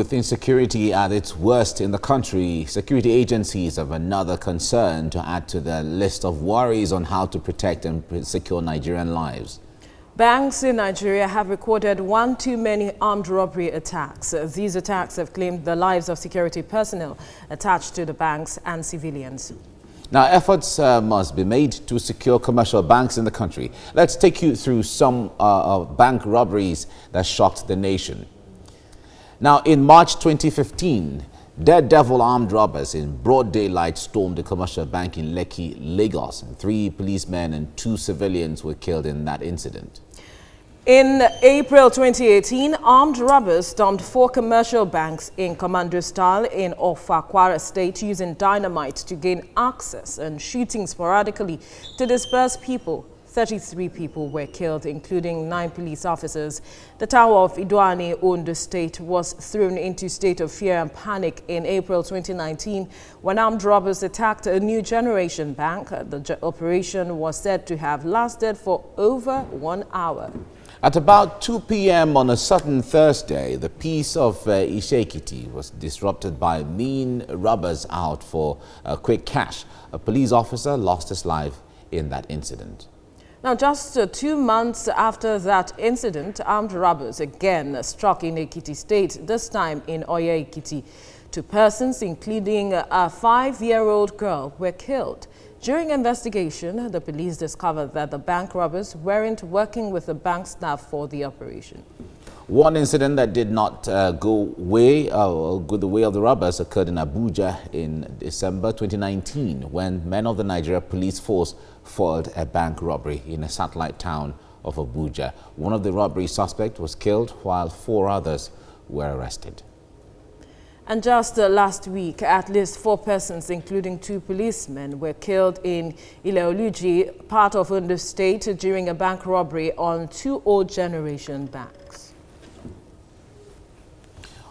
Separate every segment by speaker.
Speaker 1: With insecurity at its worst in the country, security agencies have another concern to add to the list of worries on how to protect and secure Nigerian lives.
Speaker 2: Banks in Nigeria have recorded one too many armed robbery attacks. These attacks have claimed the lives of security personnel attached to the banks and civilians.
Speaker 1: Now, efforts must be made to secure commercial banks in the country. Let's take you through some bank robberies that shocked the nation. Now, in March 2015, daredevil armed robbers in broad daylight stormed a commercial bank in Lekki, Lagos. 3 policemen and 2 civilians were killed in that incident.
Speaker 2: In April 2018, armed robbers stormed 4 commercial banks in commando style in Offa, Kwara State using dynamite to gain access and shooting sporadically to disperse people. 33 people were killed, including 9 police officers. The town of Idoani, Ondo State, was thrown into a state of fear and panic in April 2019 when armed robbers attacked a new generation bank. The operation was said to have lasted for over 1 hour.
Speaker 1: At about 2 p.m. on a certain Thursday, the peace of Ishekiti was disrupted by mean robbers out for quick cash. A police officer lost his life in that incident.
Speaker 2: Now, just 2 months after that incident, armed robbers again struck in Ekiti State, this time in Oyo Ekiti. 2 persons, including a 5-year-old girl, were killed. During investigation, the police discovered that the bank robbers weren't working with the bank staff for the operation.
Speaker 1: One incident that did not go the way of the robbers occurred in Abuja in December 2019 when men of the Nigeria police force foiled a bank robbery in a satellite town of Abuja. One of the robbery suspects was killed while 4 others were arrested.
Speaker 2: And just last week, at least 4 persons, including 2 policemen, were killed in Ileoluji, part of Ondo State, during a bank robbery on 2 old generation banks.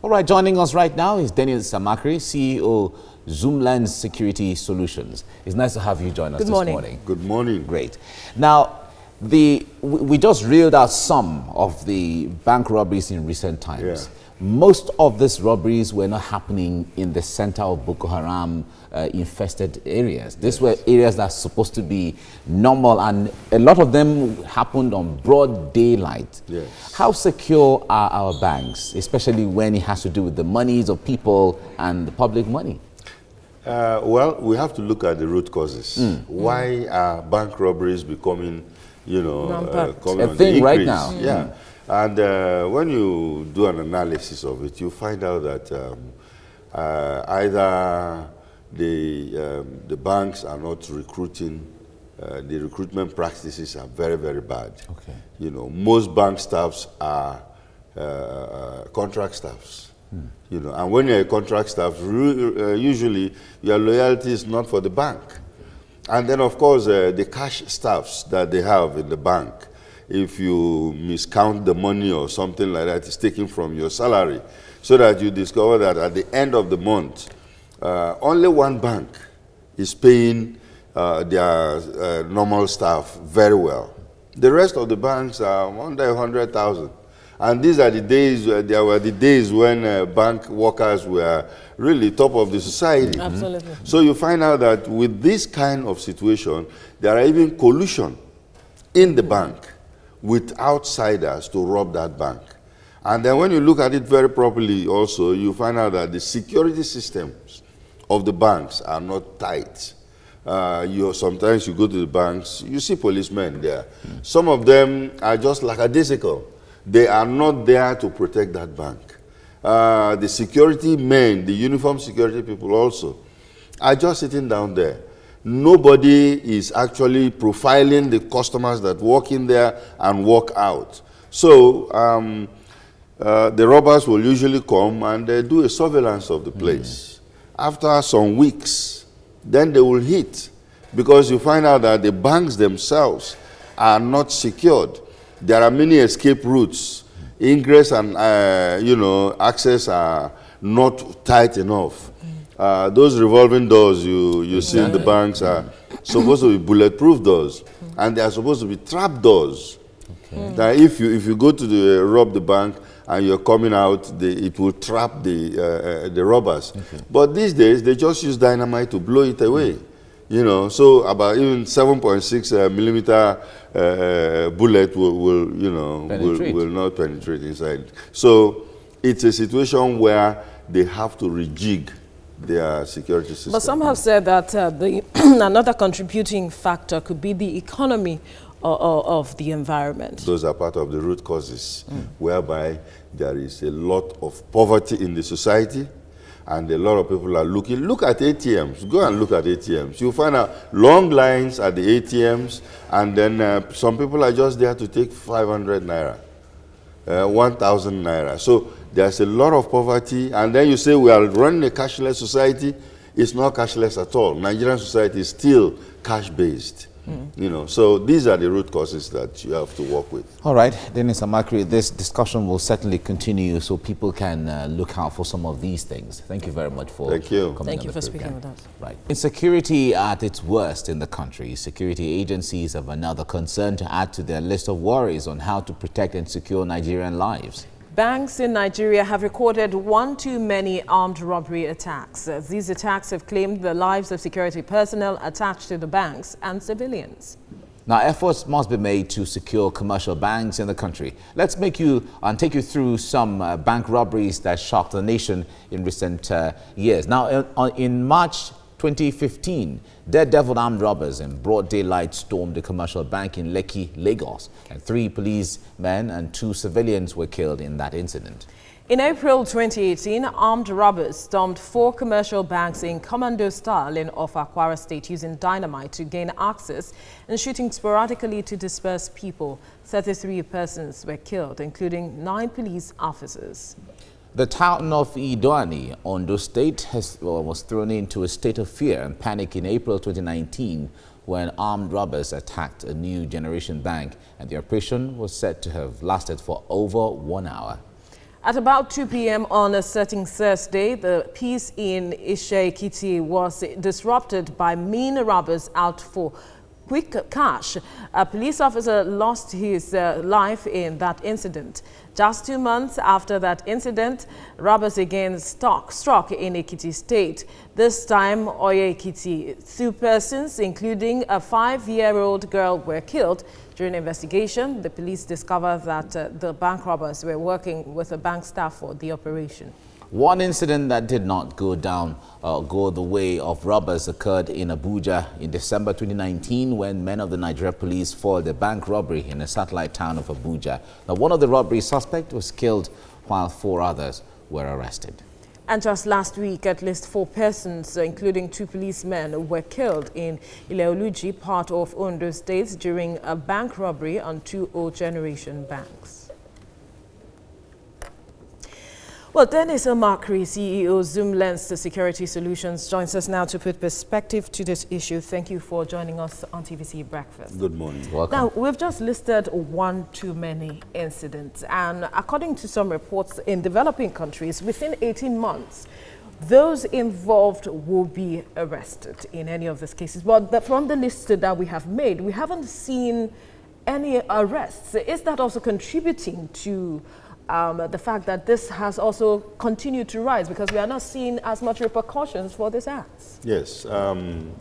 Speaker 1: All right, joining us right now is Daniel Samakri, CEO, Zoomlens Security Solutions. It's nice to have you join us this morning.
Speaker 3: Good morning.
Speaker 1: Great. Now, we just reeled out some of the bank robberies in recent times.
Speaker 3: Yeah.
Speaker 1: Most of these robberies were not happening in the center of Boko Haram infested areas. These were areas that are supposed to be normal, and a lot of them happened on broad daylight.
Speaker 3: Yes.
Speaker 1: How secure are our banks, especially when it has to do with the monies of people and the public money?
Speaker 3: Well, we have to look at the root causes. Why are bank robberies becoming, coming
Speaker 1: a
Speaker 3: on
Speaker 1: thing
Speaker 3: the
Speaker 1: right
Speaker 3: increase?
Speaker 1: now?
Speaker 3: Yeah. And when you do an analysis of it, you find out that either the banks are not recruiting, the recruitment practices are very, very bad.
Speaker 1: Okay.
Speaker 3: Most bank staffs are contract staffs. And when you're a contract staff, usually your loyalty is not for the bank. And then, of course, the cash staffs that they have in the bank, if you miscount the money or something like that, it's taken from your salary, so that you discover that at the end of the month, only one bank is paying their normal staff very well. The rest of the banks are under 100,000. And these are the days, there were the days when bank workers were really top of the society.
Speaker 2: Absolutely.
Speaker 3: So you find out that with this kind of situation, there are even collusion in the bank with outsiders to rob that bank. And then when you look at it very properly also, you find out that the security systems of the banks are not tight. Sometimes you go to the banks, you see policemen there. Some of them are just lackadaisical. They are not there to protect that bank. The security men, the uniformed security people also, are just sitting down there. Nobody is actually profiling the customers that walk in there and walk out. So the robbers will usually come and they do a surveillance of the place. After some weeks, then they will hit, because you find out that the banks themselves are not secured. There are many escape routes. Ingress and access are not tight enough. Those revolving doors you see in the banks are supposed to be bulletproof doors, and they are supposed to be trap doors. That if you go to rob the bank and you're coming out, it will trap the robbers. But these days, they just use dynamite to blow it away. You know, so about even 7.6 millimeter bullet will not penetrate inside. So it's a situation where they have to rejig their security system.
Speaker 2: But some have said that another contributing factor could be the economy of the environment.
Speaker 3: Those are part of the root causes, whereby there is a lot of poverty in the society, and a lot of people are looking. Look at ATMs. Go and look at ATMs. You'll find out long lines at the ATMs, and then some people are just there to take 500 naira, 1,000 naira. So there's a lot of poverty, and then you say we are running a cashless society. It's not cashless at all. Nigerian society is still cash-based. You know, so these are the root causes that you have to work with.
Speaker 1: All right, Dennis Amakri, this discussion will certainly continue so people can look out for some of these things. Thank you very much for coming.
Speaker 2: Thank you for speaking with us.
Speaker 1: Right. Insecurity at its worst in the country, security agencies have another concern to add to their list of worries on how to protect and secure Nigerian lives.
Speaker 2: Banks in Nigeria have recorded one too many armed robbery attacks. These attacks have claimed the lives of security personnel attached to the banks and civilians.
Speaker 1: Now, efforts must be made to secure commercial banks in the country. Let's take you through some bank robberies that shocked the nation in recent years. Now, in March 2015, daredevil armed robbers in broad daylight stormed a commercial bank in Lekki, Lagos, and 3 policemen and 2 civilians were killed in that incident.
Speaker 2: In April 2018, armed robbers stormed 4 commercial banks in commando style in Kwara State using dynamite to gain access and shooting sporadically to disperse people. 33 persons were killed, including 9 police officers.
Speaker 1: The town of Idoani, Ondo State, was thrown into a state of fear and panic in April 2019 when armed robbers attacked a new generation bank, and the operation was said to have lasted for over 1 hour.
Speaker 2: At about 2 p.m. on a certain Thursday, the peace in Isha-Ekiti was disrupted by mean robbers out for quick cash. A police officer lost his life in that incident. Just 2 months after that incident, robbers again struck in Ekiti State. This time, Oyo Ekiti. 2 persons, including a 5-year-old girl, were killed. During investigation, the police discovered that the bank robbers were working with the bank staff for the operation.
Speaker 1: One incident that did not go the way of robbers occurred in Abuja in December 2019 when men of the Nigerian police foiled a bank robbery in a satellite town of Abuja. Now, one of the robbery suspects was killed while 4 others were arrested.
Speaker 2: And just last week, at least 4 persons, including 2 policemen, were killed in Ileoluji, part of Ondo State, during a bank robbery on 2 old generation banks. Well, Dennis Amakri, CEO, Zoom Lens Security Solutions, joins us now to put perspective to this issue. Thank you for joining us on TVC Breakfast.
Speaker 3: Good morning.
Speaker 1: Welcome.
Speaker 2: Now, we've just listed one too many incidents, and according to some reports in developing countries, within 18 months, those involved will be arrested in any of these cases. But from the list that we have made, we haven't seen any arrests. Is that also contributing to the fact that this has also continued to rise because we are not seeing as much repercussions for these acts?
Speaker 3: Yes,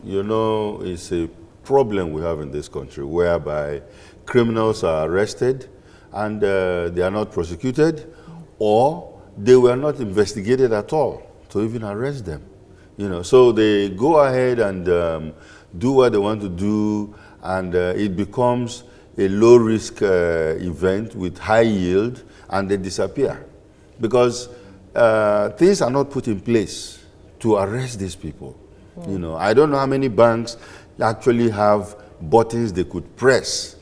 Speaker 3: you know, it's a problem we have in this country whereby criminals are arrested and they are not prosecuted, or they were not investigated at all to even arrest them. You know, so they go ahead and do what they want to do, and it becomes a low-risk event with high yield, and they disappear because things are not put in place to arrest these people. You know, I don't know how many banks actually have buttons they could press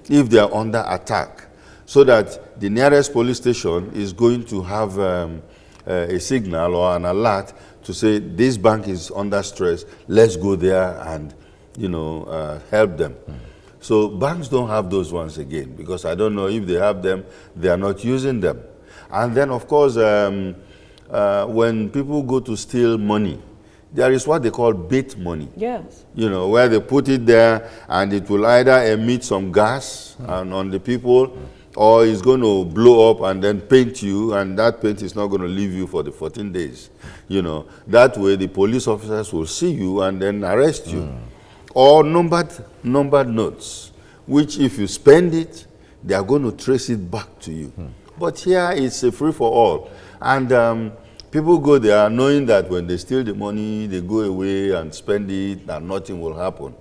Speaker 3: if they are under attack, so that the nearest police station is going to have a signal or an alert to say this bank is under stress, let's go there and, you know, help them. So banks don't have those ones again, because I don't know if they have them, they are not using them. And then, of course, when people go to steal money, there is what they call bait money.
Speaker 2: Yes.
Speaker 3: You know, where they put it there and it will either emit some gas on the people, or he's going to blow up and then paint you, and that paint is not going to leave you for the 14 days. You know, that way the police officers will see you and then arrest you. Or numbered notes, which if you spend it, they are going to trace it back to you. But here it's a free for all. And people go there knowing that when they steal the money, they go away and spend it and nothing will happen.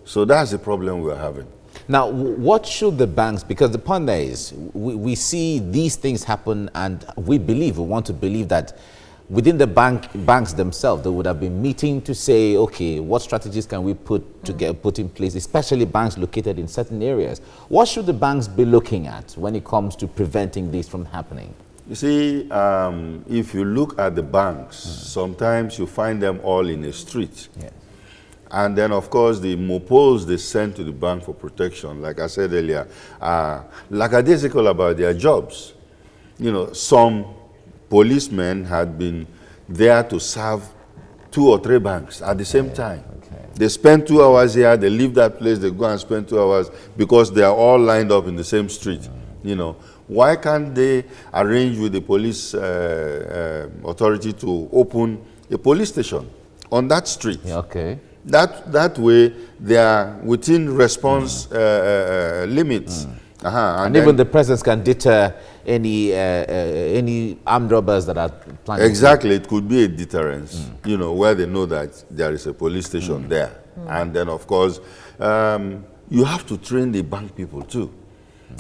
Speaker 3: So that's the problem we're having.
Speaker 1: Now, what should the banks, because the point there is, we see these things happen, and we want to believe that within the banks themselves, they would have been meeting to say, okay, what strategies can we put in place, especially banks located in certain areas. What should the banks be looking at when it comes to preventing this from happening?
Speaker 3: You see, if you look at the banks, sometimes you find them all in a street.
Speaker 1: Yes.
Speaker 3: And then, of course, the mopoles they send to the bank for protection, like I said earlier, are lackadaisical about their jobs. You know, some policemen had been there to serve 2 or 3 banks at the same time. Okay. They spend 2 hours here, they leave that place, they go and spend 2 hours because they are all lined up in the same street. You know, why can't they arrange with the police authority to open a police station on that street?
Speaker 1: Okay.
Speaker 3: That way, they are within response limits.
Speaker 1: And even the presence can deter any armed robbers that are planning.
Speaker 3: Exactly, it could be a deterrence, you know, where they know that there is a police station there. And then, of course, you have to train the bank people too.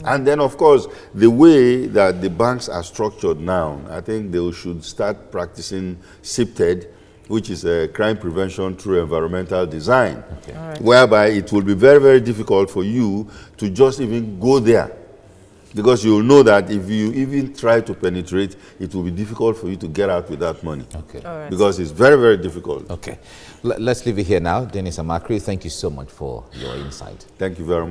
Speaker 3: And then, of course, the way that the banks are structured now, I think they should start practicing CPTED, which is a crime prevention through environmental design, whereby it will be very, very difficult for you to just even go there. Because you will know that if you even try to penetrate, it will be difficult for you to get out with that money.
Speaker 2: Okay.
Speaker 3: Because it's very, very difficult.
Speaker 1: Okay. Let's leave it here now. Dennis Amakri, thank you so much for your insight.
Speaker 3: Thank you very much.